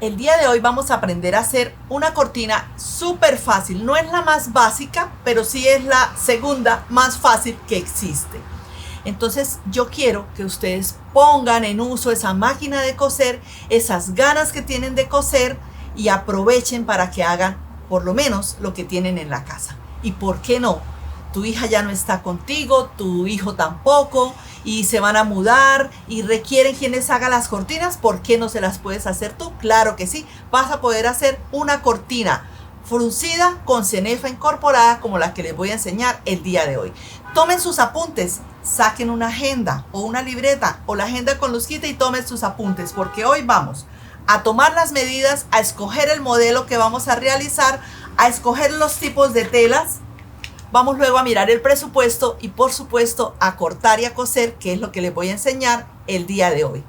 El día de hoy vamos a aprender a hacer una cortina súper fácil. No es la más básica, pero sí es la segunda más fácil que existe. Entonces yo quiero que ustedes pongan en uso esa máquina de coser, esas ganas que tienen de coser y aprovechen para que hagan por lo menos lo que tienen en la casa. ¿Y por qué no? Tu hija ya no está contigo, tu hijo tampoco, y se van a mudar y requieren quien les haga las cortinas. ¿Por qué no se las puedes hacer tú? Claro que sí, vas a poder hacer una cortina fruncida con cenefa incorporada como la que les voy a enseñar el día de hoy. Tomen sus apuntes, saquen una agenda o una libreta o la agenda con luzquita y tomen sus apuntes, porque hoy vamos a tomar las medidas, a escoger el modelo que vamos a realizar, a escoger los tipos de telas. Vamos luego a mirar el presupuesto y por supuesto a cortar y a coser, que es lo que les voy a enseñar el día de hoy.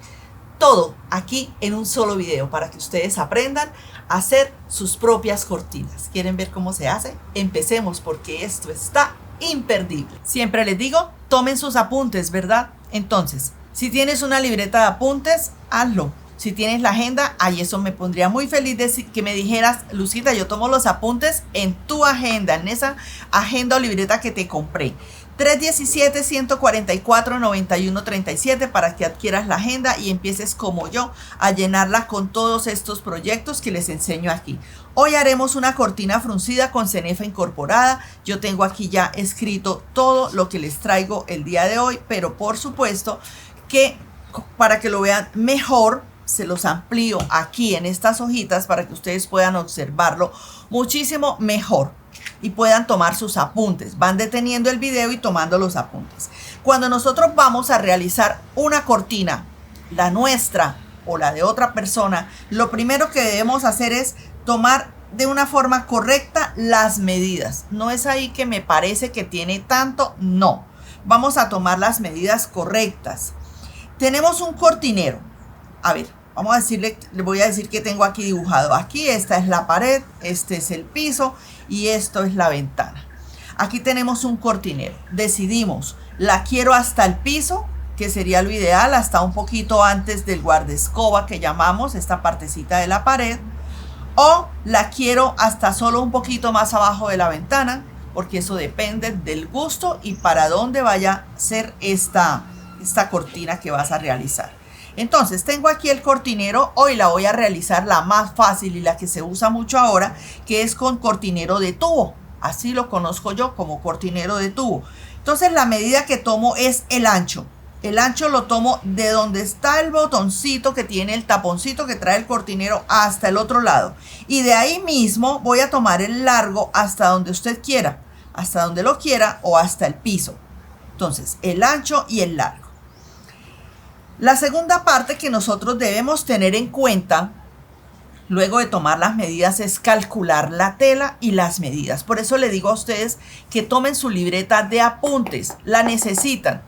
Todo aquí en un solo video para que ustedes aprendan a hacer sus propias cortinas. ¿Quieren ver cómo se hace? Empecemos porque esto está imperdible. Siempre les digo, tomen sus apuntes, ¿verdad? Entonces, si tienes una libreta de apuntes, hazlo. Si tienes la agenda, ahí eso me pondría muy feliz de que me dijeras, Lucita, yo tomo los apuntes en tu agenda, en esa agenda o libreta que te compré. 317-144-9137 para que adquieras la agenda y empieces como yo a llenarla con todos estos proyectos que les enseño aquí. Hoy haremos una cortina fruncida con cenefa incorporada. Yo tengo aquí ya escrito todo lo que les traigo el día de hoy, pero por supuesto que para que lo vean mejor, se los amplío aquí en estas hojitas para que ustedes puedan observarlo muchísimo mejor y puedan tomar sus apuntes. Van deteniendo el video y tomando los apuntes. Cuando nosotros vamos a realizar una cortina, la nuestra o la de otra persona, lo primero que debemos hacer es tomar de una forma correcta las medidas. No es ahí que me parece que tiene tanto, no. Vamos a tomar las medidas correctas. Tenemos un cortinero. A ver, vamos a decirle, le voy a decir que tengo aquí dibujado. Aquí esta es la pared, este es el piso y esto es la ventana. Aquí tenemos un cortinero. Decidimos, la quiero hasta el piso, que sería lo ideal, hasta un poquito antes del guardaescoba que llamamos, esta partecita de la pared. O la quiero hasta solo un poquito más abajo de la ventana, porque eso depende del gusto y para dónde vaya a ser esta cortina que vas a realizar. Entonces tengo aquí el cortinero. Hoy la voy a realizar la más fácil y la que se usa mucho ahora, que es con cortinero de tubo. Así lo conozco yo, como cortinero de tubo. Entonces la medida que tomo es el ancho. El ancho lo tomo de donde está el botoncito que tiene el taponcito que trae el cortinero hasta el otro lado. Y de ahí mismo voy a tomar el largo hasta donde usted quiera, hasta donde lo quiera o hasta el piso. Entonces el ancho y el largo. La segunda parte que nosotros debemos tener en cuenta luego de tomar las medidas es calcular la tela y las medidas. Por eso le digo a ustedes que tomen su libreta de apuntes. La necesitan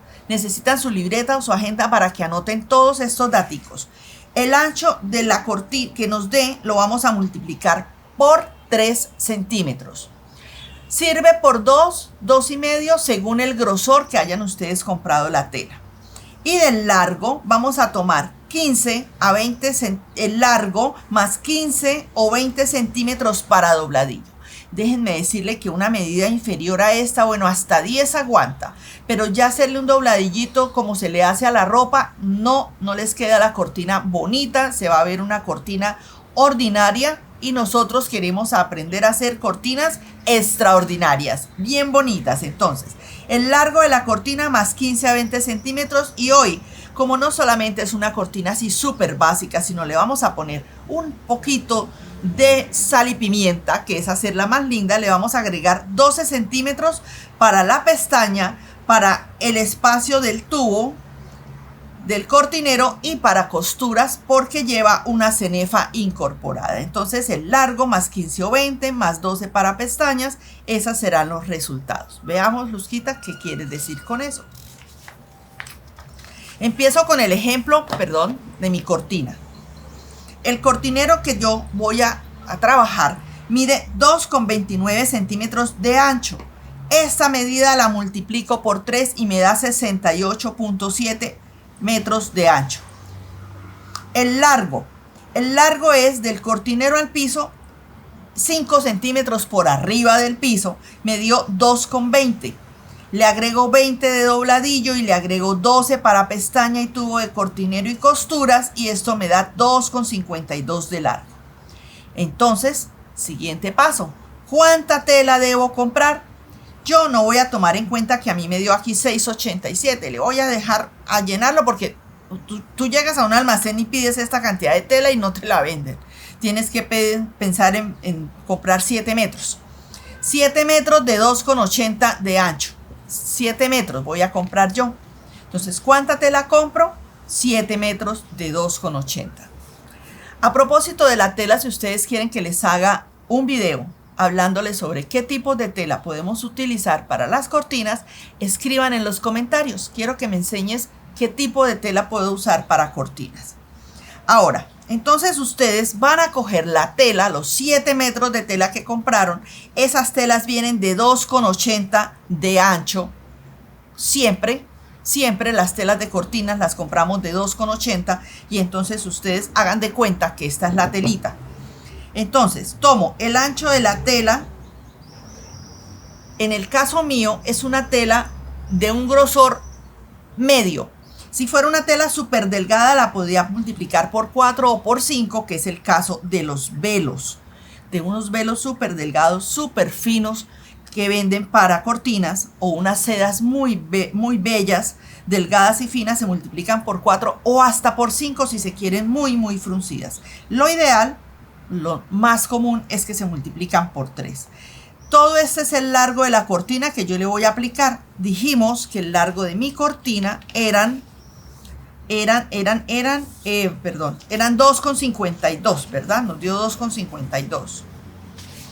su libreta o su agenda para que anoten todos estos daticos. El ancho de la cortina que nos dé lo vamos a multiplicar por 3 centímetros. Sirve por 2, 2,5 según el grosor que hayan ustedes comprado la tela. Y del largo vamos a tomar 15 a 20, el largo más 15 o 20 centímetros para dobladillo. Déjenme decirle que una medida inferior a esta, bueno, hasta 10 aguanta, pero ya hacerle un dobladillito como se le hace a la ropa, no les queda la cortina bonita, se va a ver una cortina ordinaria y nosotros queremos aprender a hacer cortinas extraordinarias, bien bonitas. Entonces, el largo de la cortina más 15 a 20 centímetros y hoy, como no solamente es una cortina así súper básica, sino le vamos a poner un poquito de sal y pimienta, que es hacerla más linda, le vamos a agregar 12 centímetros para la pestaña, para el espacio del tubo, del cortinero y para costuras porque lleva una cenefa incorporada. Entonces el largo más 15 o 20 más 12 para pestañas, esos serán los resultados. Veamos, Luzquita, ¿qué quieres decir con eso? Empiezo con el ejemplo, de mi cortina. El cortinero que yo voy a trabajar mide 2,29 centímetros de ancho. Esta medida la multiplico por 3 y me da 68,7 metros de ancho. El largo El largo es del cortinero al piso 5 centímetros por arriba del piso, me dio 2,20. Le agrego 20 de dobladillo y le agrego 12 para pestaña y tubo de cortinero y costuras, y esto me da 2,52 de largo. Entonces, siguiente paso, ¿cuánta tela debo comprar? Yo no voy a tomar en cuenta que a mí me dio aquí 6,87. Le voy a dejar a llenarlo porque tú llegas a un almacén y pides esta cantidad de tela y no te la venden. Tienes que pensar en comprar 7 metros. 7 metros de 2,80 de ancho. 7 metros voy a comprar yo. Entonces, ¿cuánta tela compro? 7 metros de 2,80. A propósito de la tela, si ustedes quieren que les haga un video hablándoles sobre qué tipo de tela podemos utilizar para las cortinas, escriban en los comentarios. Quiero que me enseñes qué tipo de tela puedo usar para cortinas. Ahora, entonces ustedes van a coger la tela, los 7 metros de tela que compraron. Esas telas vienen de 2,80 de ancho. Siempre las telas de cortinas las compramos de 2,80, y entonces ustedes hagan de cuenta que esta es la telita. Entonces tomo el ancho de la tela. En el caso mío es una tela de un grosor medio. Si fuera una tela súper delgada la podría multiplicar por 4 o por 5, que es el caso de los velos. De unos velos súper delgados, súper finos, que venden para cortinas, o unas sedas muy bellas, delgadas y finas, se multiplican por 4 o hasta por 5 si se quieren muy fruncidas. Lo ideal, lo más común, es que se multiplican por 3. Todo este es el largo de la cortina que yo le voy a aplicar. Dijimos que el largo de mi cortina eran 2,52, ¿verdad? Nos dio 2,52.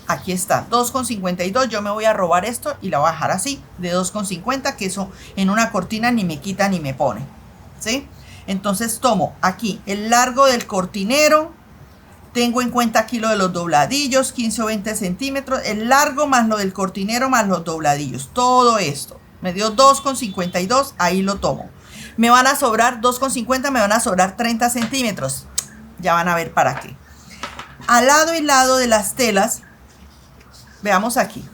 Aquí está, 2,52. Yo me voy a robar esto y la voy a dejar así, de 2,50, que eso en una cortina ni me quita ni me pone, ¿sí? Entonces tomo aquí el largo del cortinero. Tengo en cuenta aquí lo de los dobladillos, 15 o 20 centímetros. El largo más lo del cortinero más los dobladillos. Todo esto me dio 2,52. Ahí lo tomo. Me van a sobrar 2,50, me van a sobrar 30 centímetros. Ya van a ver para qué. Al lado y lado de las telas, veamos aquí.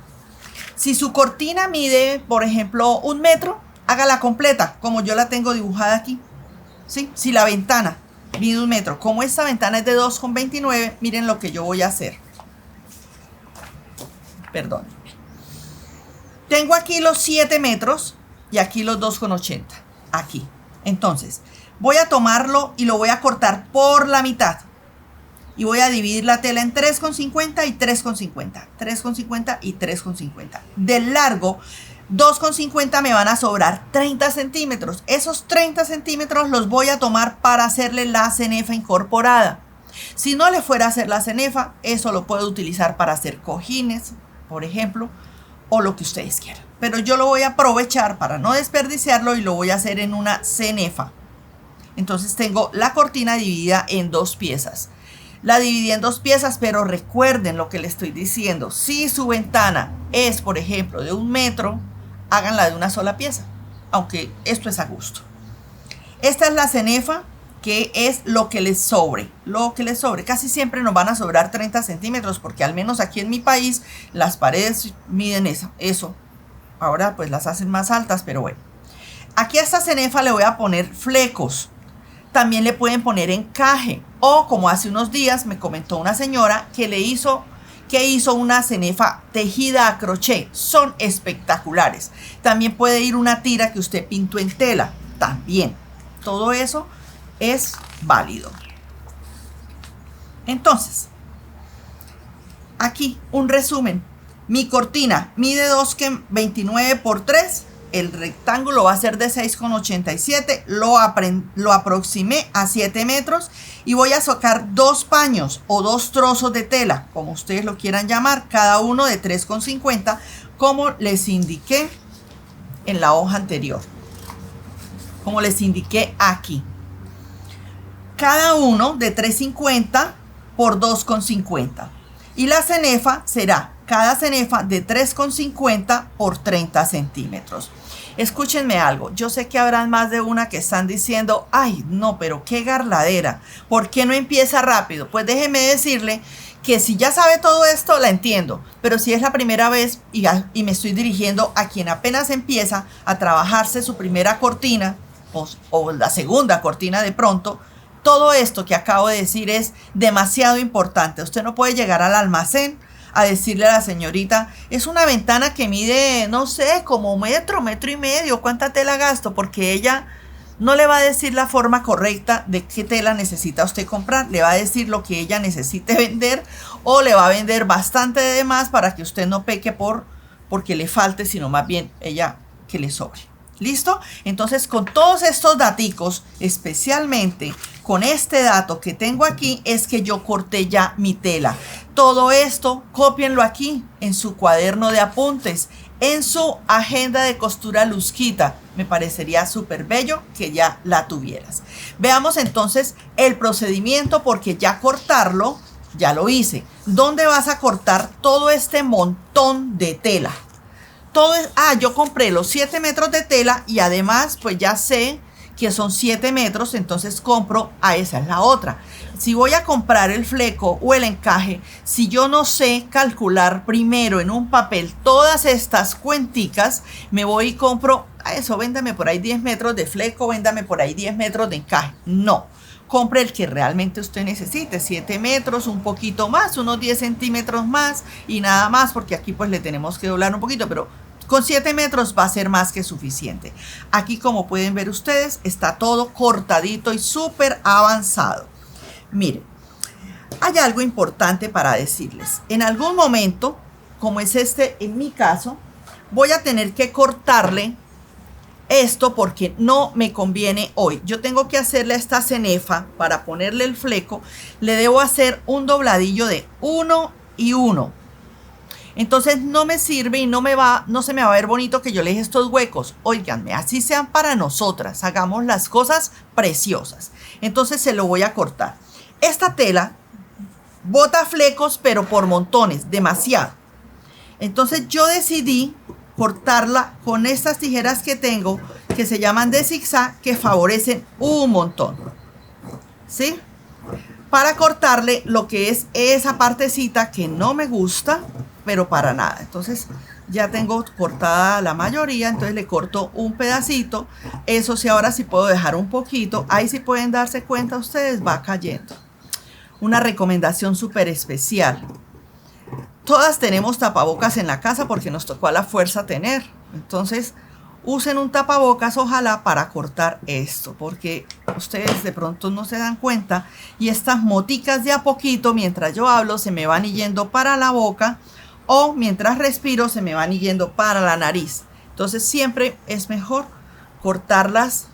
Si su cortina mide, por ejemplo, 1 metro, hágala completa, como yo la tengo dibujada aquí. ¿Sí? Si la ventana mide 1 metro, como esta ventana es de 2,29, miren lo que yo voy a hacer. Perdón. Tengo aquí los 7 metros y aquí los 2,80. Aquí. Entonces, voy a tomarlo y lo voy a cortar por la mitad. Y voy a dividir la tela en 3,50 y 3,50. 3,50 y 3,50. Del largo, 2,50 me van a sobrar 30 centímetros. Esos 30 centímetros los voy a tomar para hacerle la cenefa incorporada. Si no le fuera a hacer la cenefa, eso lo puedo utilizar para hacer cojines, por ejemplo, o lo que ustedes quieran. Pero yo lo voy a aprovechar para no desperdiciarlo y lo voy a hacer en una cenefa. Entonces tengo la cortina dividida en 2 piezas. La dividí en 2 piezas, pero recuerden lo que les estoy diciendo. Si su ventana es, por ejemplo, de 1 metro, háganla de una sola pieza, aunque esto es a gusto. Esta es la cenefa, que es lo que les sobre. Lo que les sobre. Casi siempre nos van a sobrar 30 centímetros, porque al menos aquí en mi país las paredes miden eso. Ahora pues las hacen más altas, pero bueno. Aquí a esta cenefa le voy a poner flecos. También le pueden poner encaje. O como hace unos días me comentó una señora que hizo una cenefa tejida a crochet. Son espectaculares. También puede ir una tira que usted pintó en tela. También. Todo eso es válido. Entonces, aquí un resumen. Mi cortina mide 2,29 por 3. El rectángulo va a ser de 6,87. Lo aproximé a 7 metros. Y voy a sacar 2 paños o 2 trozos de tela, como ustedes lo quieran llamar, cada uno de 3,50, como les indiqué en la hoja anterior. Como les indiqué aquí. Cada uno de 3,50 por 2,50. Y la cenefa será cada cenefa de 3,50 por 30 centímetros. Escúchenme algo, yo sé que habrán más de una que están diciendo, ay, no, pero qué garladera, ¿por qué no empieza rápido? Pues déjeme decirle que si ya sabe todo esto, la entiendo, pero si es la primera vez y me estoy dirigiendo a quien apenas empieza a trabajarse su primera cortina o la segunda cortina de pronto, todo esto que acabo de decir es demasiado importante. Usted no puede llegar al almacén a decirle a la señorita, es una ventana que mide, no sé, como metro y medio, ¿cuánta tela gasto? Porque ella no le va a decir la forma correcta de qué tela necesita usted comprar, le va a decir lo que ella necesite vender o le va a vender bastante de más para que usted no peque porque le falte, sino más bien ella que le sobre. ¿Listo? Entonces, con todos estos daticos, especialmente con este dato que tengo aquí, es que yo corté ya mi tela. Todo esto, cópienlo aquí en su cuaderno de apuntes, en su agenda de costura Luzquita. Me parecería súper bello que ya la tuvieras. Veamos entonces el procedimiento, porque ya cortarlo, ya lo hice. ¿Dónde vas a cortar todo este montón de tela? Todo es, yo compré los 7 metros de tela y además pues ya sé que son 7 metros, entonces compro, esa es la otra. Si voy a comprar el fleco o el encaje, si yo no sé calcular primero en un papel todas estas cuenticas, me voy y compro, eso, véndame por ahí 10 metros de fleco, véndame por ahí 10 metros de encaje. No, compre el que realmente usted necesite, 7 metros, un poquito más, unos 10 centímetros más y nada más, porque aquí pues le tenemos que doblar un poquito, pero con 7 metros va a ser más que suficiente. Aquí, como pueden ver ustedes, está todo cortadito y súper avanzado. Miren, hay algo importante para decirles. En algún momento, como es en mi caso, voy a tener que cortarle esto porque no me conviene hoy. Yo tengo que hacerle a esta cenefa para ponerle el fleco. Le debo hacer un dobladillo de 1 y 1. Entonces no me sirve y no se me va a ver bonito que yo le deje estos huecos. Óiganme, así sean para nosotras. Hagamos las cosas preciosas. Entonces se lo voy a cortar. Esta tela bota flecos, pero por montones, demasiado. Entonces yo decidí cortarla con estas tijeras que tengo, que se llaman de zigzag, que favorecen un montón. ¿Sí? Para cortarle lo que es esa partecita que no me gusta, pero para nada. Entonces ya tengo cortada la mayoría, entonces le corto un pedacito. Eso sí, ahora sí puedo dejar un poquito. Ahí sí pueden darse cuenta ustedes, va cayendo. Una recomendación súper especial. Todas tenemos tapabocas en la casa porque nos tocó a la fuerza tener. Entonces usen un tapabocas, ojalá, para cortar esto, porque ustedes de pronto no se dan cuenta y estas moticas de a poquito, mientras yo hablo, se me van yendo para la boca, o mientras respiro se me van yendo para la nariz. Entonces siempre es mejor cortarlas.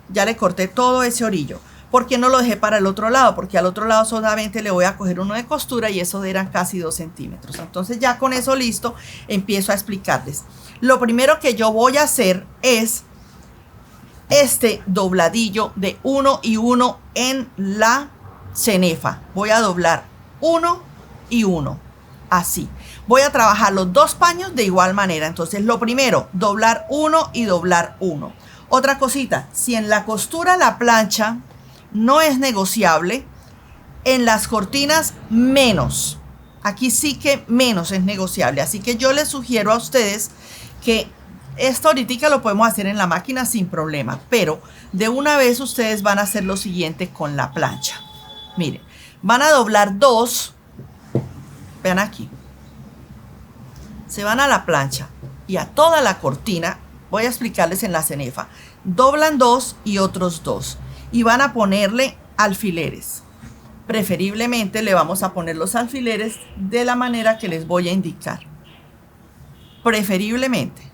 Ya le corté todo ese orillo. ¿Por qué no lo dejé para el otro lado? Porque al otro lado solamente le voy a coger uno de costura y eso eran casi 2 centímetros. Entonces ya con eso listo, empiezo a explicarles. Lo primero que yo voy a hacer es este dobladillo de 1 y 1 en la cenefa. Voy a doblar 1 y 1, así. Voy a trabajar los 2 paños de igual manera. Entonces lo primero, doblar 1 y doblar 1. Otra cosita, si en la costura la plancha no es negociable, en las cortinas menos. Aquí sí que menos es negociable. Así que yo les sugiero a ustedes que esto ahorita lo podemos hacer en la máquina sin problema, pero de una vez ustedes van a hacer lo siguiente con la plancha. Miren, van a doblar 2. Vean aquí. Se van a la plancha y a toda la cortina. Voy a explicarles en la cenefa. Doblan 2 y otros 2. Y van a ponerle alfileres. Preferiblemente le vamos a poner los alfileres de la manera que les voy a indicar. Preferiblemente.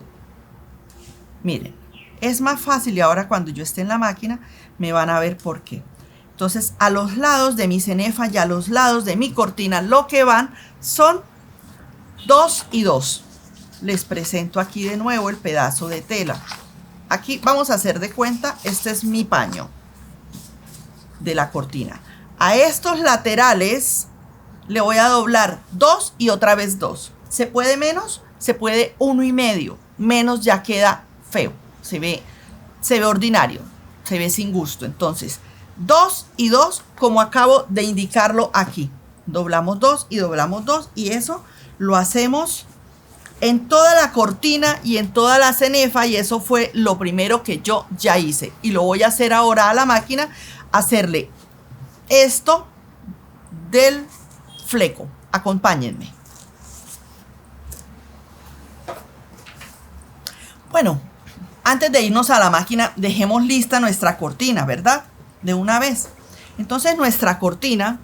Miren, es más fácil y ahora cuando yo esté en la máquina me van a ver por qué. Entonces a los lados de mi cenefa y a los lados de mi cortina lo que van son 2 y 2. Les presento aquí de nuevo el pedazo de tela. Aquí vamos a hacer de cuenta, este es mi paño de la cortina. A estos laterales le voy a doblar 2 y otra vez 2. ¿Se puede menos? Se puede 1 y medio. Menos ya queda feo, se ve ordinario, se ve sin gusto. Entonces, 2 y 2, como acabo de indicarlo aquí. Doblamos 2 y doblamos 2, y eso lo hacemos en toda la cortina y en toda la cenefa, y eso fue lo primero que yo ya hice. Y lo voy a hacer ahora a la máquina, hacerle esto del fleco. Acompáñenme. Bueno, antes de irnos a la máquina, dejemos lista nuestra cortina, ¿verdad? De una vez. Entonces nuestra cortina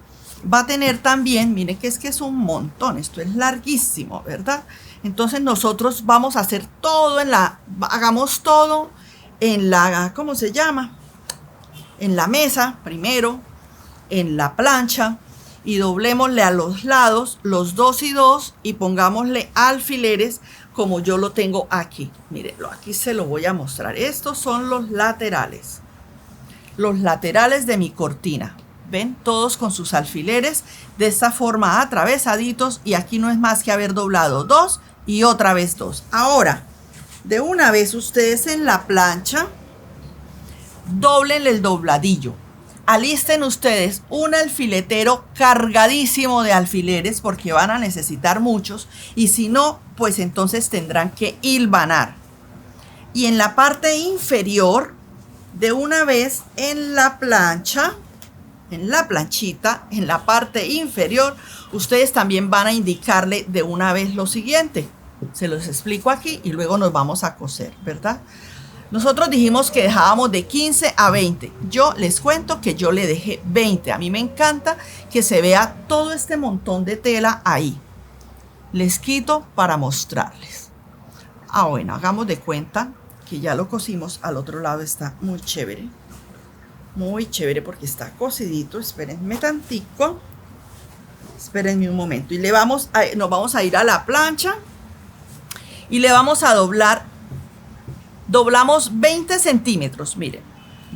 va a tener también, miren que es un montón, esto es larguísimo, ¿verdad? Entonces nosotros vamos a hacer todo hagamos todo en la, ¿cómo se llama? En la mesa primero, en la plancha, y doblémosle a los lados los 2 y 2 y pongámosle alfileres como yo lo tengo aquí. Mírenlo, aquí se lo voy a mostrar. Estos son los laterales de mi cortina. ¿Ven? Todos con sus alfileres de esta forma atravesaditos, y aquí no es más que haber doblado 2 y otra vez 2. Ahora, de una vez ustedes en la plancha, doblen el dobladillo. Alisten ustedes un alfiletero cargadísimo de alfileres, porque van a necesitar muchos, y si no, pues entonces tendrán que hilvanar. Y en la parte inferior, de una vez en la plancha, en la planchita, en la parte inferior, ustedes también van a indicarle de una vez lo siguiente. Se los explico aquí y luego nos vamos a coser, ¿verdad? Nosotros dijimos que dejábamos de 15 a 20. Yo les cuento que yo le dejé 20. A mí me encanta que se vea todo este montón de tela ahí. Les quito para mostrarles. Ah, bueno, hagamos de cuenta que ya lo cosimos. Al otro lado está muy chévere. Muy chévere porque está cosidito. Espérenme tantico. Espérenme un momento. Y nos vamos a ir a la plancha. Y le vamos a doblar. Doblamos 20 centímetros, miren,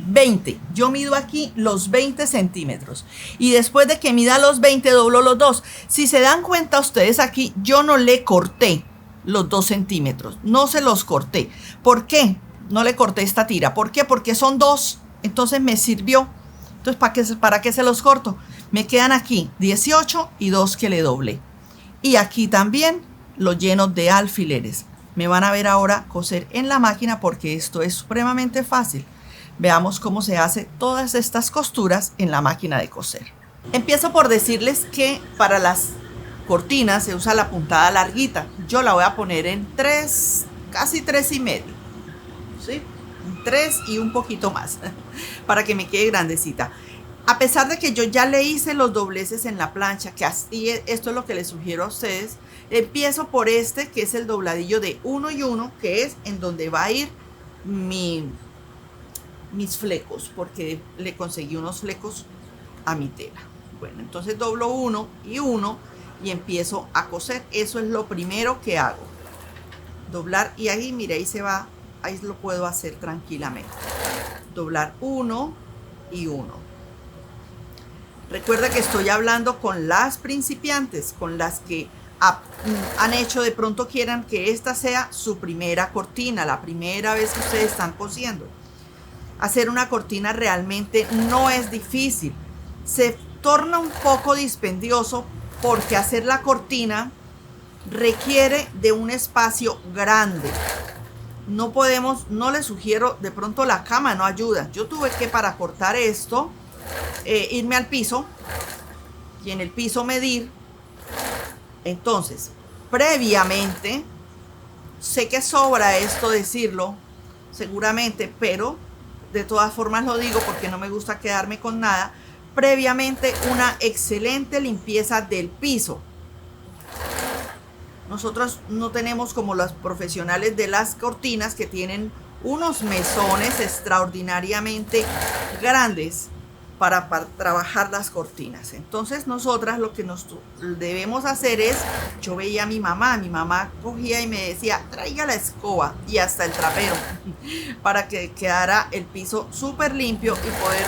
20. Yo mido aquí los 20 centímetros. Y después de que mida los 20, doblo los 2. Si se dan cuenta ustedes aquí, yo no le corté los 2 centímetros. No se los corté. ¿Por qué? No le corté esta tira. ¿Por qué? Porque son 2. Entonces me sirvió. Entonces, ¿para qué se los corto? Me quedan aquí 18 y 2 que le doblé. Y aquí también lo lleno de alfileres. Me van a ver ahora coser en la máquina, porque esto es supremamente fácil. Veamos cómo se hace todas estas costuras en la máquina de coser. Empiezo por decirles que para las cortinas se usa la puntada larguita. Yo la voy a poner en 3, casi 3,5. ¿Sí? 3 y un poquito más para que me quede grandecita. A pesar de que yo ya le hice los dobleces en la plancha, que así esto es lo que les sugiero a ustedes, empiezo por este, que es el dobladillo de 1 y 1, que es en donde va a ir mis flecos, porque le conseguí unos flecos a mi tela. Bueno, entonces doblo 1 y 1 y empiezo a coser. Eso es lo primero que hago. Doblar, y ahí, mire, ahí se va, ahí lo puedo hacer tranquilamente. Doblar 1 y 1. Recuerda que estoy hablando con las principiantes, con las que han hecho, de pronto quieran que esta sea su primera cortina, la primera vez que ustedes están cosiendo. Hacer una cortina realmente no es difícil. Se torna un poco dispendioso porque hacer la cortina requiere de un espacio grande. No les sugiero, de pronto la cama no ayuda. Yo tuve que, para cortar esto, irme al piso y en el piso medir. Entonces, previamente, sé que sobra esto decirlo, seguramente, pero de todas formas lo digo porque no me gusta quedarme con nada. Previamente, una excelente limpieza del piso. Nosotros no tenemos como los profesionales de las cortinas, que tienen unos mesones extraordinariamente grandes para trabajar las cortinas. Entonces nosotras lo que nos debemos hacer es, yo veía a mi mamá cogía y me decía, traiga la escoba y hasta el trapero para que quedara el piso súper limpio y poder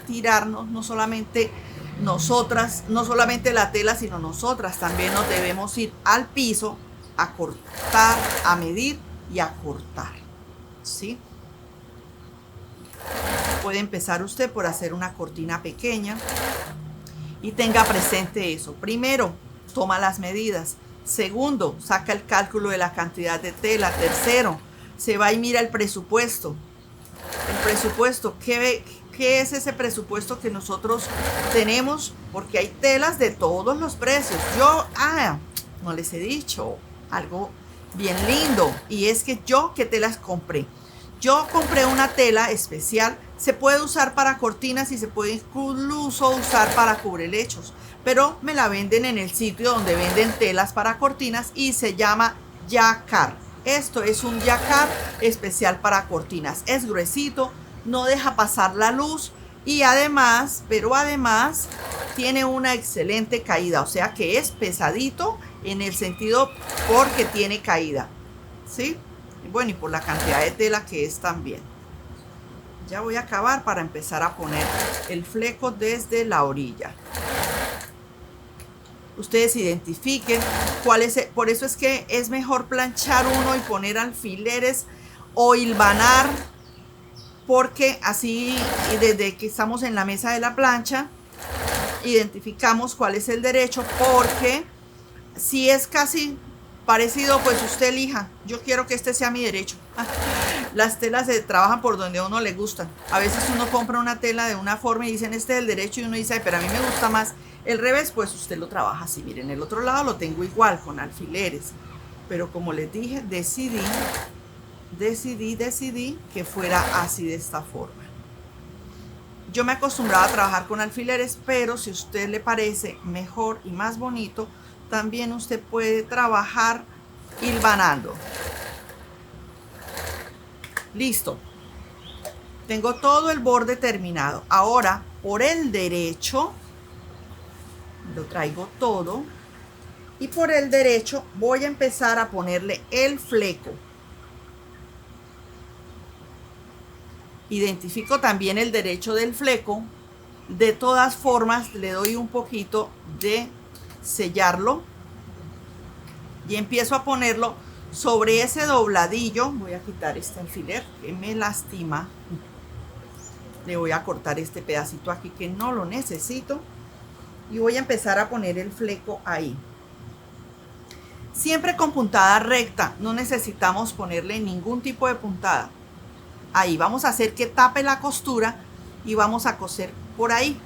tirarnos. No solamente nosotras, no solamente la tela, sino nosotras también nos debemos ir al piso a cortar, a medir y a cortar, ¿sí? puede empezar usted por hacer una cortina pequeña y tenga presente eso. Primero, toma las medidas. Segundo, saca el cálculo de la cantidad de tela. Tercero, se va y mira el presupuesto. El presupuesto, ¿qué es ese presupuesto que nosotros tenemos? Porque hay telas de todos los precios. Yo, no les he dicho algo bien lindo, y es que ¿qué telas compré? Yo compré una tela especial, se puede usar para cortinas y se puede incluso usar para cubrelechos, pero me la venden en el sitio donde venden telas para cortinas y se llama Jacquard. Esto es un Jacquard especial para cortinas. Es gruesito, no deja pasar la luz y además tiene una excelente caída. O sea que es pesadito en el sentido porque tiene caída, ¿sí? Y bueno, y por la cantidad de tela que es también. Ya voy a acabar para empezar a poner el fleco desde la orilla. Ustedes identifiquen cuál es. Por eso es que es mejor planchar uno y poner alfileres o hilvanar, porque así desde que estamos en la mesa de la plancha identificamos cuál es el derecho, porque si es casi parecido, pues usted elija. Yo quiero que este sea mi derecho. Las telas se trabajan por donde a uno le gustan. A veces uno compra una tela de una forma y dicen este es el derecho, y uno dice, pero a mí me gusta más el revés. Pues usted lo trabaja así. Miren, el otro lado lo tengo igual con alfileres, pero como les dije, decidí que fuera así, de esta forma. Yo me acostumbraba a trabajar con alfileres, pero si a usted le parece mejor y más bonito, también usted puede trabajar hilvanando. Listo. Tengo todo el borde terminado. Ahora, por el derecho, lo traigo todo. Y por el derecho voy a empezar a ponerle el fleco. Identifico también el derecho del fleco. De todas formas, le doy un poquito de sellarlo y empiezo a ponerlo sobre ese dobladillo. Voy a quitar este alfiler que me lastima. Le voy a cortar este pedacito aquí que no lo necesito y voy a empezar a poner el fleco ahí. Siempre con puntada recta, no necesitamos ponerle ningún tipo de puntada. Ahí vamos a hacer que tape la costura y vamos a coser por ahí.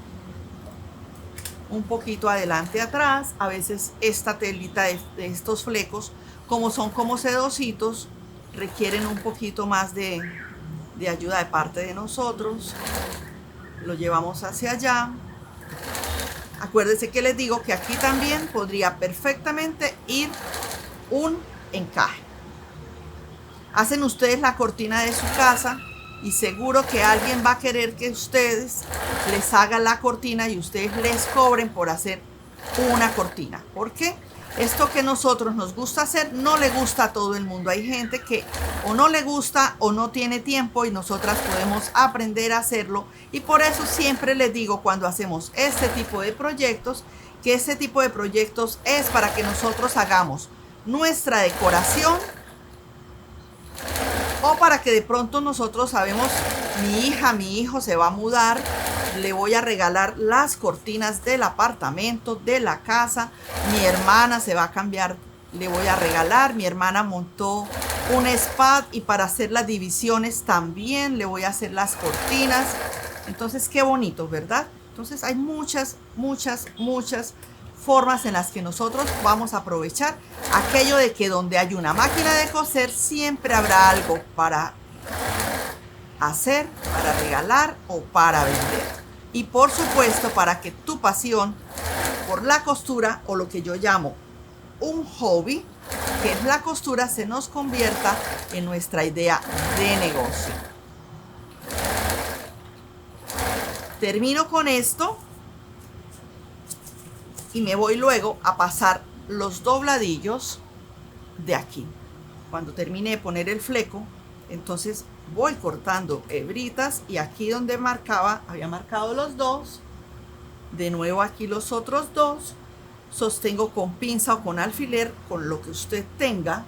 Un poquito adelante, atrás. A veces esta telita de estos flecos, como son como sedositos, requieren un poquito más de ayuda de parte de nosotros. Lo llevamos hacia allá. Acuérdense que les digo que aquí también podría perfectamente ir un encaje. Hacen ustedes la cortina de su casa y seguro que alguien va a querer que ustedes les hagan la cortina y ustedes les cobren por hacer una cortina. ¿Por qué? Esto que nosotros nos gusta hacer no le gusta a todo el mundo. Hay gente que o no le gusta o no tiene tiempo, y nosotras podemos aprender a hacerlo. Y por eso siempre les digo, cuando hacemos este tipo de proyectos, que este tipo de proyectos es para que nosotros hagamos nuestra decoración, o para que de pronto nosotros sabemos, mi hija, mi hijo se va a mudar, le voy a regalar las cortinas del apartamento, de la casa. Mi hermana se va a cambiar, le voy a regalar. Mi hermana montó un spa y para hacer las divisiones también le voy a hacer las cortinas. Entonces, qué bonito, ¿verdad? Entonces hay muchas formas en las que nosotros vamos a aprovechar aquello de que donde hay una máquina de coser siempre habrá algo para hacer, para regalar o para vender. Y por supuesto, para que tu pasión por la costura, o lo que yo llamo un hobby, que es la costura, se nos convierta en nuestra idea de negocio. Termino con esto y me voy luego a pasar los dobladillos de aquí. Cuando termine de poner el fleco, entonces voy cortando hebritas, y aquí donde había marcado los dos, de nuevo aquí los otros dos, sostengo con pinza o con alfiler, con lo que usted tenga.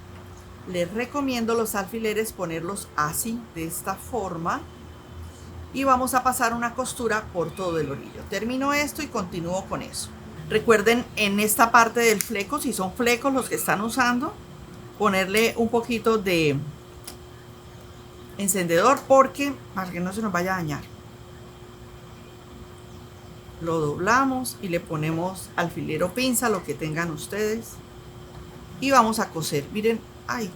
Les recomiendo los alfileres ponerlos así, de esta forma, y vamos a pasar una costura por todo el orillo. Termino esto y continúo con eso. Recuerden en esta parte del fleco, si son flecos los que están usando, ponerle un poquito de encendedor porque para que no se nos vaya a dañar. Lo doblamos y le ponemos alfiler o pinza, lo que tengan ustedes, y vamos a coser. Miren, ay.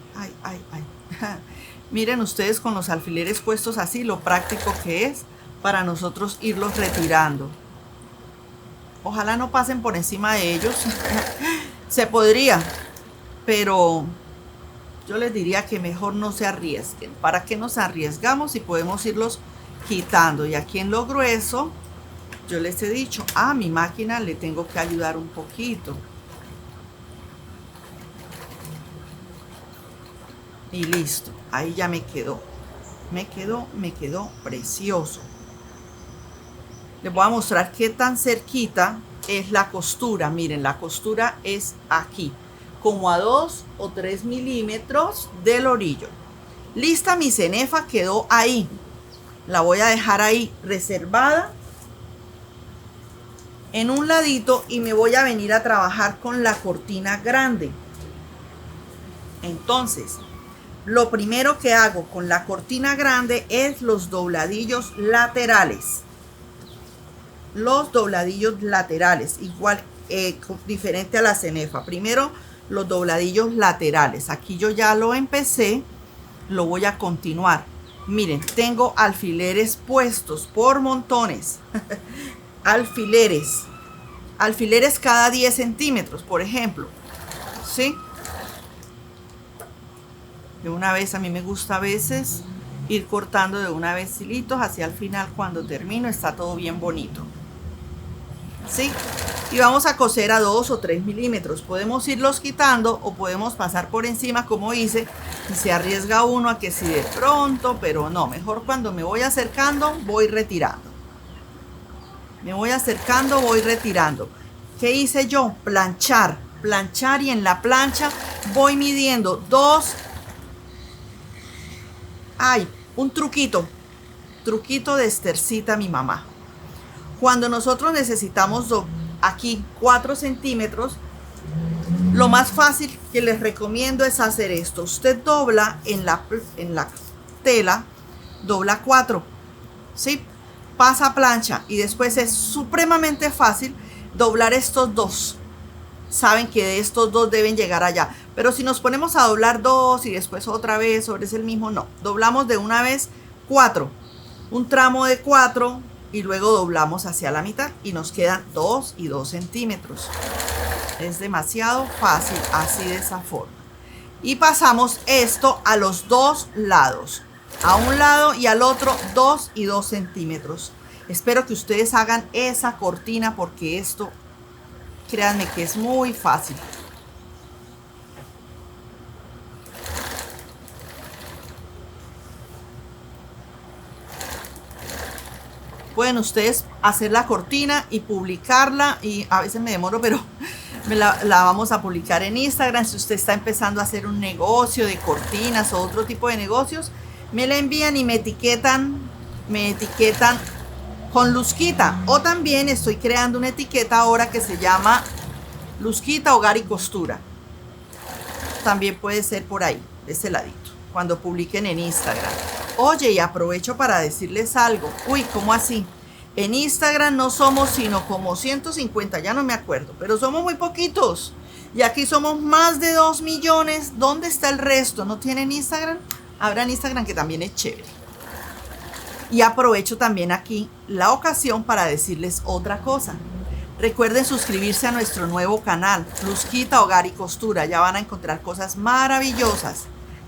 Miren ustedes con los alfileres puestos así lo práctico que es para nosotros irlos retirando. Ojalá no pasen por encima de ellos. Se podría, pero yo les diría que mejor no se arriesguen. ¿Para qué nos arriesgamos si podemos irlos quitando? Y aquí en lo grueso, yo les he dicho, a mi máquina le tengo que ayudar un poquito. Y listo, ahí ya me quedó. Me quedó precioso. Les voy a mostrar qué tan cerquita es la costura. Miren, la costura es aquí, como a 2 o 3 milímetros del orillo. Lista mi cenefa, quedó ahí. La voy a dejar ahí reservada en un ladito y me voy a venir a trabajar con la cortina grande. Entonces, lo primero que hago con la cortina grande es los dobladillos laterales. Los dobladillos laterales, igual, diferente a la cenefa. Primero, los dobladillos laterales. Aquí yo ya lo empecé, lo voy a continuar. Miren, tengo alfileres puestos por montones. Alfileres cada 10 centímetros, por ejemplo. ¿Sí? De una vez, a mí me gusta a veces ir cortando de una vez hilitos hacia el final. Cuando termino está todo bien bonito. ¿Sí? Y vamos a coser a 2 o 3 milímetros. Podemos irlos quitando o podemos pasar por encima como hice. Y se arriesga uno a que si de pronto, pero no, mejor cuando me voy acercando voy retirando. Me voy acercando, voy retirando. ¿Qué hice yo? Planchar, y en la plancha voy midiendo 2. Ay, un truquito de Estercita, mi mamá. Cuando nosotros necesitamos aquí 4 centímetros, lo más fácil que les recomiendo es hacer esto. Usted dobla en la tela, dobla 4, ¿sí? Pasa plancha y después es supremamente fácil doblar estos 2. Saben que de estos 2 deben llegar allá. Pero si nos ponemos a doblar 2 y después otra vez sobre el mismo, no. Doblamos de una vez 4. Un tramo de 4 y luego doblamos hacia la mitad y nos quedan 2 y 2 centímetros. Es demasiado fácil así de esa forma. Y pasamos esto a los 2 lados. A un lado y al otro 2 y 2 centímetros. Espero que ustedes hagan esa cortina porque esto, créanme que es muy fácil. Pueden ustedes hacer la cortina y publicarla, y a veces me demoro, pero la vamos a publicar en Instagram. Si usted está empezando a hacer un negocio de cortinas o otro tipo de negocios, me la envían y me etiquetan con Luzquita. O también estoy creando una etiqueta ahora que se llama Luzquita Hogar y Costura. También puede ser por ahí, de ese ladito, cuando publiquen en Instagram. Oye, y aprovecho para decirles algo. Uy, ¿cómo así? En Instagram no somos sino como 150, ya no me acuerdo, pero somos muy poquitos. Y aquí somos más de 2 millones. ¿Dónde está el resto? ¿No tienen Instagram? Abran Instagram, que también es chévere. Y aprovecho también aquí la ocasión para decirles otra cosa. Recuerden suscribirse a nuestro nuevo canal, Luzquita Hogar y Costura. Ya van a encontrar cosas maravillosas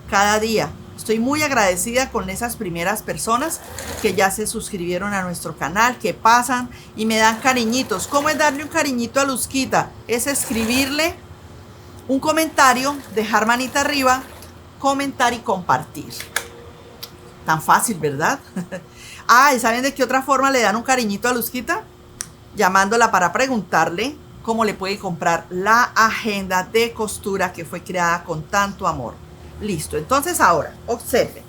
cada día. Estoy muy agradecida con esas primeras personas que ya se suscribieron a nuestro canal, que pasan y me dan cariñitos. ¿Cómo es darle un cariñito a Luzquita? Es escribirle un comentario, dejar manita arriba, comentar y compartir. Tan fácil, ¿verdad? Ah, ¿y saben de qué otra forma le dan un cariñito a Luzquita? Llamándola para preguntarle cómo le puede comprar la agenda de costura que fue creada con tanto amor. Listo, entonces ahora, observen.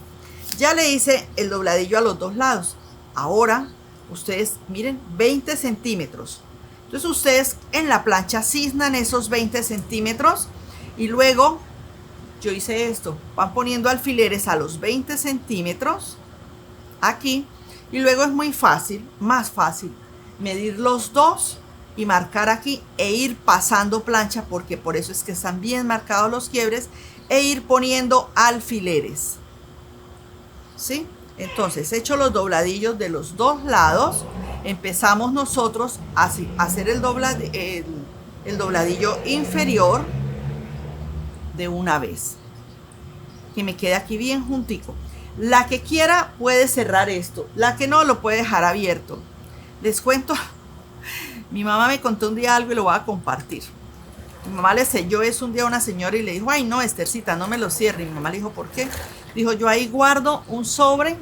Ya le hice el dobladillo a los 2 lados. Ahora, ustedes miren, 20 centímetros. Entonces ustedes en la plancha cisnan esos 20 centímetros y luego yo hice esto. Van poniendo alfileres a los 20 centímetros aquí y luego es muy fácil, más fácil, medir los dos y marcar aquí e ir pasando plancha, porque por eso es que están bien marcados los quiebres, e ir poniendo alfileres. ¿Sí? Entonces, hecho los dobladillos de los dos lados, empezamos nosotros a hacer el dobladillo inferior de una vez. Que me quede aquí bien juntico. La que quiera puede cerrar esto, la que no lo puede dejar abierto. Les cuento, mi mamá me contó un día algo y lo voy a compartir. Mi mamá le selló eso un día a una señora y le dijo, ay no, Estercita, no me lo cierre. Y mi mamá le dijo, ¿por qué? Dijo, yo ahí guardo un sobre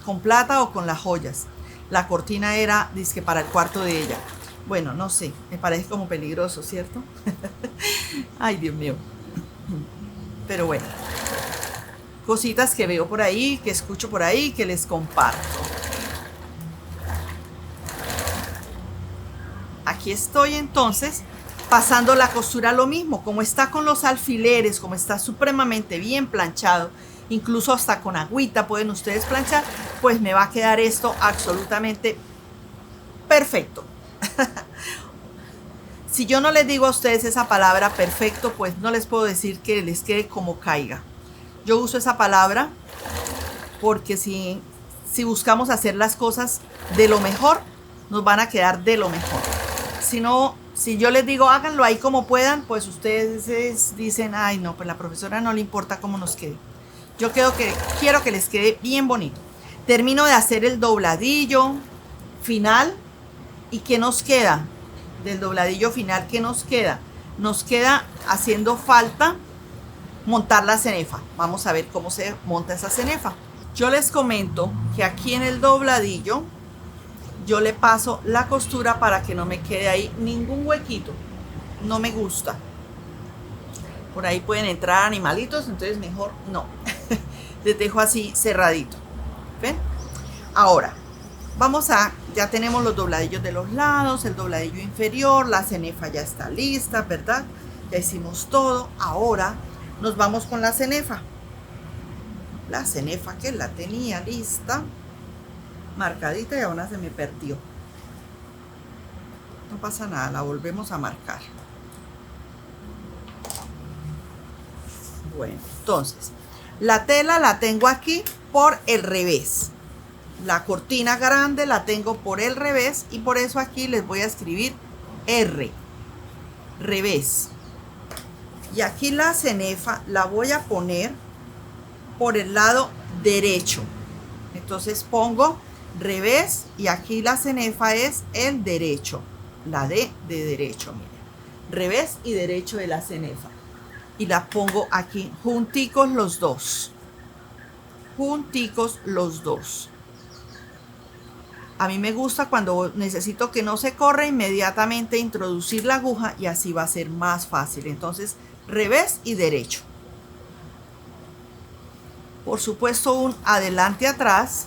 con plata o con las joyas. La cortina era, dizque para el cuarto de ella. Bueno, no sé, me parece como peligroso, ¿cierto? Ay, Dios mío. Pero bueno, cositas que veo por ahí, que escucho por ahí, que les comparto. Aquí estoy entonces pasando la costura lo mismo, como está con los alfileres, como está supremamente bien planchado, incluso hasta con agüita pueden ustedes planchar, pues me va a quedar esto absolutamente perfecto. Si yo no les digo a ustedes esa palabra perfecto, pues no les puedo decir que les quede como caiga. Yo uso esa palabra porque si buscamos hacer las cosas de lo mejor, nos van a quedar de lo mejor. Si no, si yo les digo háganlo ahí como puedan, pues ustedes dicen, ay no, pues la profesora no le importa cómo nos quede. Yo quiero que les quede bien bonito. Termino de hacer el dobladillo final. ¿Y qué nos queda? Del dobladillo final, ¿qué nos queda? Nos queda haciendo falta montar la cenefa. Vamos a ver cómo se monta esa cenefa. Yo les comento que aquí en el dobladillo yo le paso la costura para que no me quede ahí ningún huequito. No me gusta. Por ahí pueden entrar animalitos, entonces mejor no. Les dejo así cerradito. ¿Ven? Ahora, ya tenemos los dobladillos de los lados, el dobladillo inferior, la cenefa ya está lista, ¿verdad? Ya hicimos todo. Ahora nos vamos con la cenefa. La cenefa que la tenía lista, marcadita, y ahora se me perdió. No pasa nada, la volvemos a marcar. Bueno, entonces, la tela la tengo aquí por el revés. La cortina grande la tengo por el revés y por eso aquí les voy a escribir R, revés. Y aquí la cenefa la voy a poner por el lado derecho. Entonces pongo revés y aquí la cenefa es el derecho, la D de derecho, miren. Revés y derecho de la cenefa. Y la pongo aquí junticos los dos. Junticos los dos. A mí me gusta cuando necesito que no se corra, inmediatamente introducir la aguja y así va a ser más fácil. Entonces, revés y derecho. Por supuesto, un adelante atrás.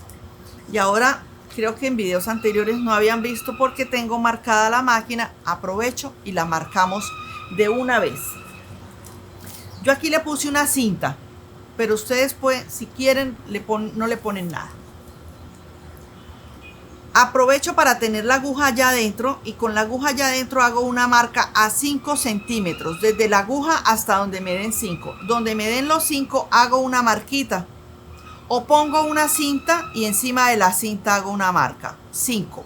Y ahora, creo que en videos anteriores no habían visto porque tengo marcada la máquina. Aprovecho y la marcamos de una vez. Yo aquí le puse una cinta, pero ustedes pueden, si quieren, no le ponen nada. Aprovecho para tener la aguja allá adentro y con la aguja allá adentro hago una marca a 5 centímetros, desde la aguja hasta donde me den 5. Donde me den los 5 hago una marquita o pongo una cinta y encima de la cinta hago una marca, 5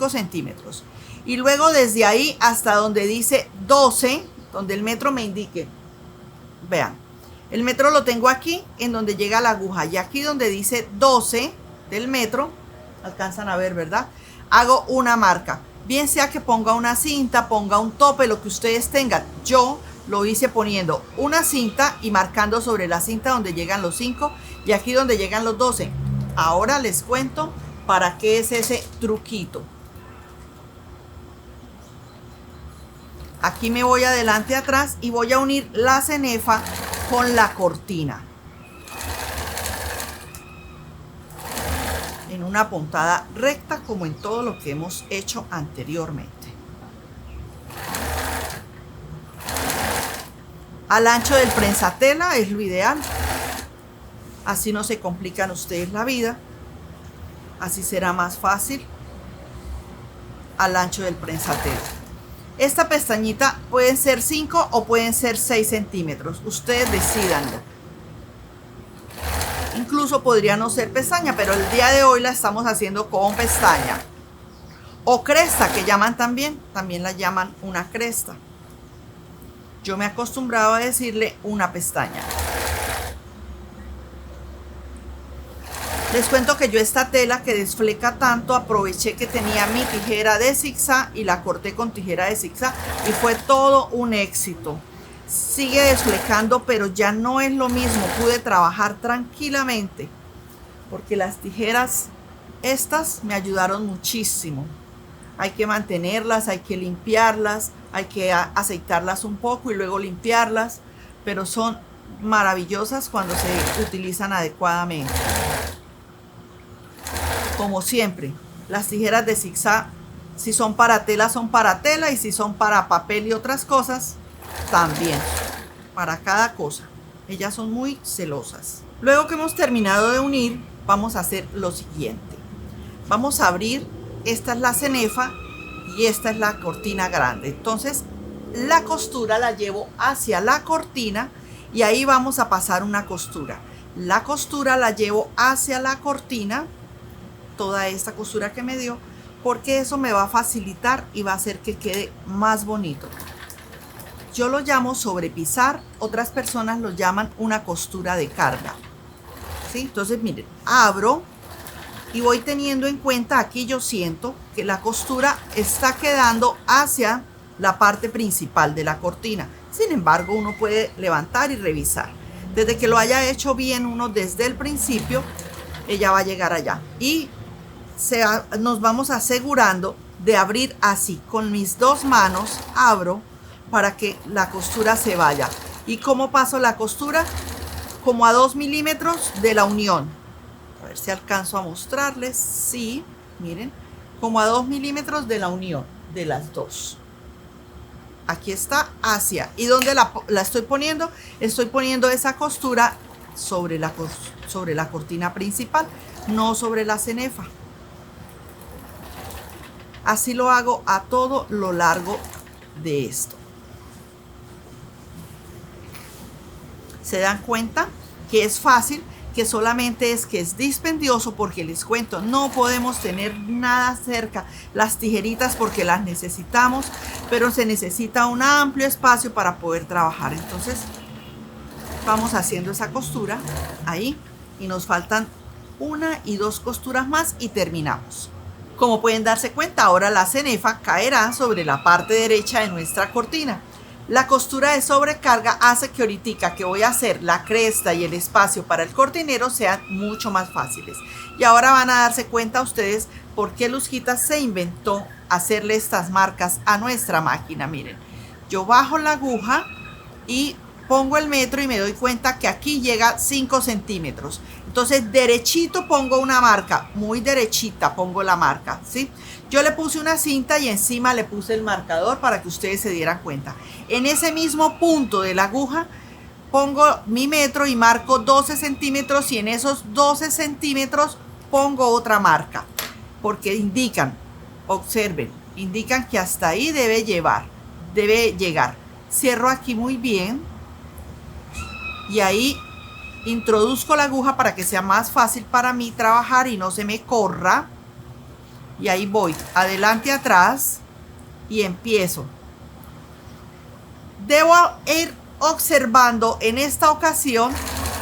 centímetros. Y luego desde ahí hasta donde dice 12, donde el metro me indique. Vean, el metro lo tengo aquí en donde llega la aguja y aquí donde dice 12 del metro, alcanzan a ver, ¿verdad? Hago una marca, bien sea que ponga una cinta, ponga un tope, lo que ustedes tengan. Yo lo hice poniendo una cinta y marcando sobre la cinta donde llegan los 5 y aquí donde llegan los 12. Ahora les cuento para qué es ese truquito. Aquí me voy adelante atrás y voy a unir la cenefa con la cortina. una puntada recta como en todo lo que hemos hecho anteriormente. Al ancho del prensatela es lo ideal. Así no se complican ustedes la vida. Así será más fácil. Al ancho del prensatela. Esta pestañita pueden ser 5 o pueden ser 6 centímetros. Ustedes decidanlo. Incluso podría no ser pestaña, pero el día de hoy la estamos haciendo con pestaña. O cresta, que llaman también la llaman una cresta. Yo me he acostumbrado a decirle una pestaña. Les cuento que yo esta tela que desfleca tanto, aproveché que tenía mi tijera de zigzag y la corté con tijera de zigzag y fue todo un éxito. Sigue desflecando, pero ya no es lo mismo. Pude trabajar tranquilamente porque las tijeras estas me ayudaron muchísimo. Hay que mantenerlas, hay que limpiarlas, hay que aceitarlas un poco y luego limpiarlas, pero son maravillosas cuando se utilizan adecuadamente. Como siempre, las tijeras de zigzag, si son para tela, y si son para papel y otras cosas, también. Para cada cosa. Ellas son muy celosas. Luego que hemos terminado de unir, vamos a hacer lo siguiente. Vamos a abrir, esta es la cenefa y esta es la cortina grande. Entonces, la costura la llevo hacia la cortina y ahí vamos a pasar una costura. La costura la llevo hacia la cortina, toda esta costura que me dio, porque eso me va a facilitar y va a hacer que quede más bonito. Yo lo llamo sobrepisar, otras personas lo llaman una costura de carga. ¿Sí? Entonces miren, abro y voy teniendo en cuenta, aquí yo siento que la costura está quedando hacia la parte principal de la cortina. Sin embargo, uno puede levantar y revisar. Desde que lo haya hecho bien uno desde el principio, ella va a llegar allá. Y nos vamos asegurando de abrir así. Con mis dos manos abro para que la costura se vaya. ¿Y cómo paso la costura? Como a 2 milímetros de la unión. A ver si alcanzo a mostrarles. Sí, miren, como a 2 milímetros de la unión de las dos. Aquí está hacia. ¿Y dónde la estoy poniendo? Estoy poniendo esa costura sobre la cortina principal, no sobre la cenefa. Así lo hago a todo lo largo de esto. ¿Se dan cuenta que es fácil? Que solamente es que es dispendioso, porque les cuento, no podemos tener nada cerca las tijeritas porque las necesitamos, pero se necesita un amplio espacio para poder trabajar. Entonces vamos haciendo esa costura ahí y nos faltan 1 y 2 costuras más y terminamos. Como pueden darse cuenta, ahora la cenefa caerá sobre la parte derecha de nuestra cortina. La costura de sobrecarga hace que ahorita que voy a hacer la cresta y el espacio para el cortinero sean mucho más fáciles. Y ahora van a darse cuenta ustedes por qué Luzquita se inventó hacerle estas marcas a nuestra máquina. Miren, yo bajo la aguja y pongo el metro y me doy cuenta que aquí llega 5 centímetros. Entonces derechito pongo una marca, muy derechita pongo la marca, ¿sí? Yo le puse una cinta y encima le puse el marcador para que ustedes se dieran cuenta. En ese mismo punto de la aguja pongo mi metro y marco 12 centímetros y en esos 12 centímetros pongo otra marca. Porque indican, observen, indican que hasta ahí debe llegar. Cierro aquí muy bien y ahí introduzco la aguja para que sea más fácil para mí trabajar y no se me corra. Y ahí voy, adelante, atrás y empiezo. Debo ir observando en esta ocasión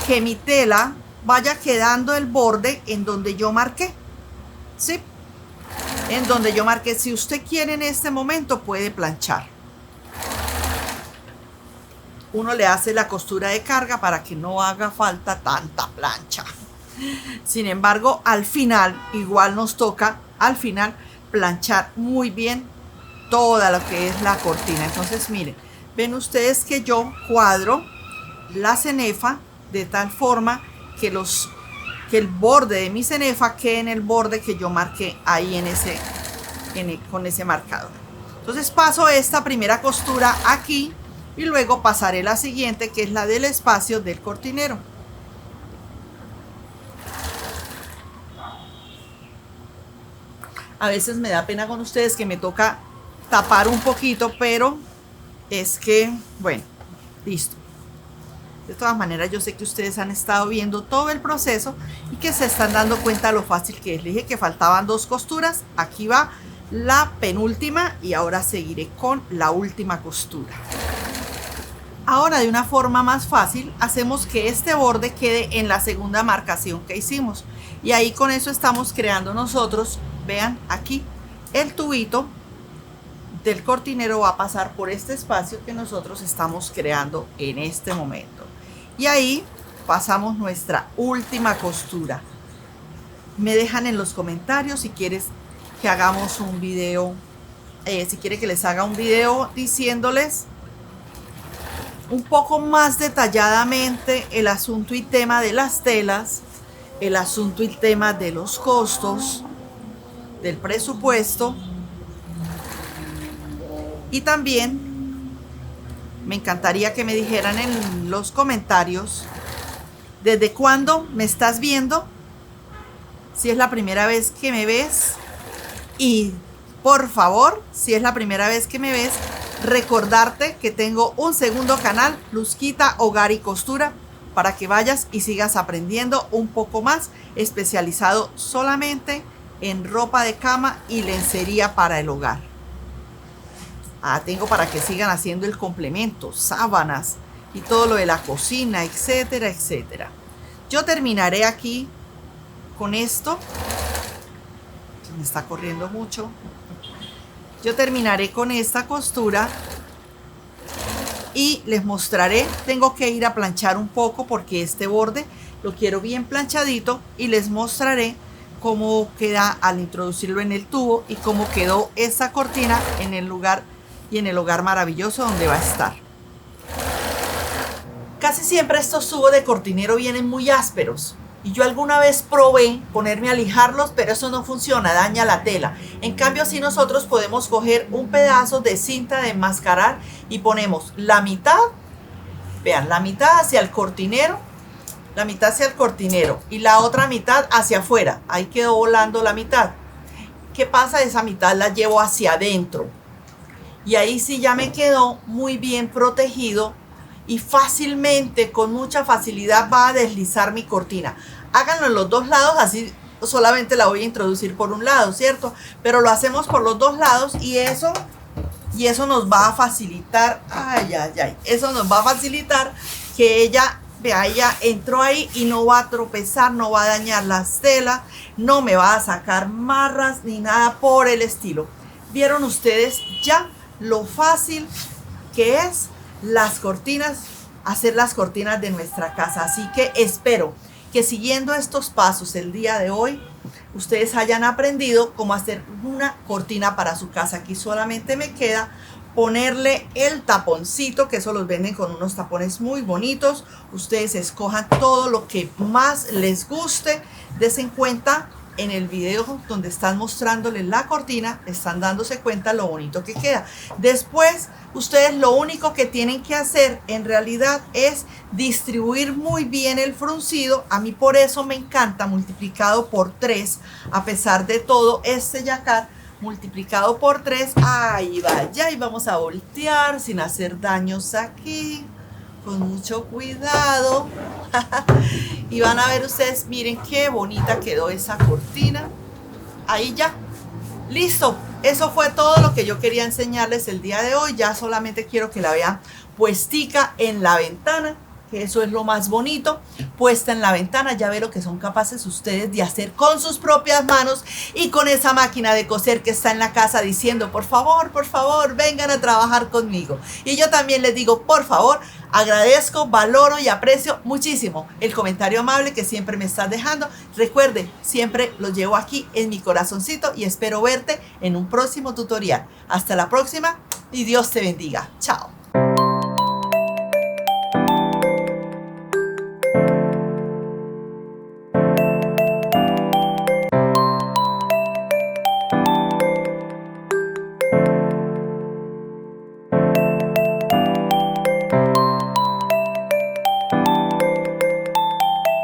que mi tela vaya quedando el borde en donde yo marqué. ¿Sí? En donde yo marqué. Si usted quiere en este momento puede planchar. Uno le hace la costura de carga para que no haga falta tanta plancha. Sin embargo, al final, igual nos toca al final planchar muy bien toda lo que es la cortina. Entonces miren, ven ustedes que yo cuadro la cenefa de tal forma que los que el borde de mi cenefa quede en el borde que yo marqué ahí con ese marcador. Entonces paso esta primera costura aquí y luego pasaré la siguiente, que es la del espacio del cortinero. A veces me da pena con ustedes que me toca tapar un poquito, pero es que, bueno, listo. De todas maneras, yo sé que ustedes han estado viendo todo el proceso y que se están dando cuenta lo fácil que es. Les dije que faltaban 2 costuras. Aquí va la penúltima y ahora seguiré con la última costura. Ahora, de una forma más fácil, hacemos que este borde quede en la segunda marcación que hicimos. Y ahí con eso estamos creando nosotros, vean aquí, el tubito del cortinero va a pasar por este espacio que nosotros estamos creando en este momento. Y ahí pasamos nuestra última costura. Me dejan en los comentarios si quieres que hagamos un video, si quiere que les haga un video diciéndoles un poco más detalladamente el asunto y tema de las telas, el asunto y tema de los costos, del presupuesto. Y también me encantaría que me dijeran en los comentarios desde cuándo me estás viendo, si es la primera vez que me ves, y por favor, si es la primera vez que me ves, recordarte que tengo un segundo canal, Luzquita Hogar y Costura, para que vayas y sigas aprendiendo un poco más, especializado solamente en ropa de cama y lencería para el hogar. Tengo para que sigan haciendo el complemento, sábanas y todo lo de la cocina, etcétera, etcétera. Yo terminaré aquí con esto. Me está corriendo mucho. Yo terminaré con esta costura y les mostraré. Tengo que ir a planchar un poco porque este borde lo quiero bien planchadito y les mostraré cómo queda al introducirlo en el tubo y cómo quedó esta cortina en el lugar y en el hogar maravilloso donde va a estar. Casi siempre estos tubos de cortinero vienen muy ásperos y yo alguna vez probé ponerme a lijarlos, pero eso no funciona, daña la tela. En cambio, si nosotros podemos coger un pedazo de cinta de enmascarar y ponemos la mitad, vean, la mitad hacia el cortinero, la mitad hacia el cortinero y la otra mitad hacia afuera. Ahí quedó volando la mitad. ¿Qué pasa? Esa mitad la llevo hacia adentro. Y ahí sí ya me quedó muy bien protegido y fácilmente, con mucha facilidad, va a deslizar mi cortina. Háganlo en los dos lados, así solamente la voy a introducir por un lado, ¿cierto? Pero lo hacemos por los dos lados y eso nos va a facilitar, eso nos va a facilitar que ella, vea, ella entró ahí y no va a tropezar, no va a dañar las telas, no me va a sacar marras ni nada por el estilo. ¿Vieron ustedes ya lo fácil que es las cortinas, hacer las cortinas de nuestra casa? Así que espero que siguiendo estos pasos el día de hoy, ustedes hayan aprendido cómo hacer una cortina para su casa. Aquí solamente me queda ponerle el taponcito, que eso los venden con unos tapones muy bonitos. Ustedes escojan todo lo que más les guste. Desen cuenta en el video donde están mostrándoles la cortina, están dándose cuenta lo bonito que queda. Después, ustedes lo único que tienen que hacer en realidad es distribuir muy bien el fruncido. A mí por eso me encanta multiplicado por 3, a pesar de todo este yacar multiplicado por 3. Ahí vaya, y vamos a voltear sin hacer daños aquí, con mucho cuidado. Y van a ver ustedes, miren qué bonita quedó esa cortina. Ahí ya, listo. Eso fue todo lo que yo quería enseñarles el día de hoy. Ya solamente quiero que la vean puestica en la ventana, que eso es lo más bonito, puesta en la ventana. Ya ve lo que son capaces ustedes de hacer con sus propias manos y con esa máquina de coser que está en la casa diciendo, por favor, vengan a trabajar conmigo. Y yo también les digo, por favor, agradezco, valoro y aprecio muchísimo el comentario amable que siempre me estás dejando. Recuerden, siempre lo llevo aquí en mi corazoncito y espero verte en un próximo tutorial. Hasta la próxima y Dios te bendiga. Chao.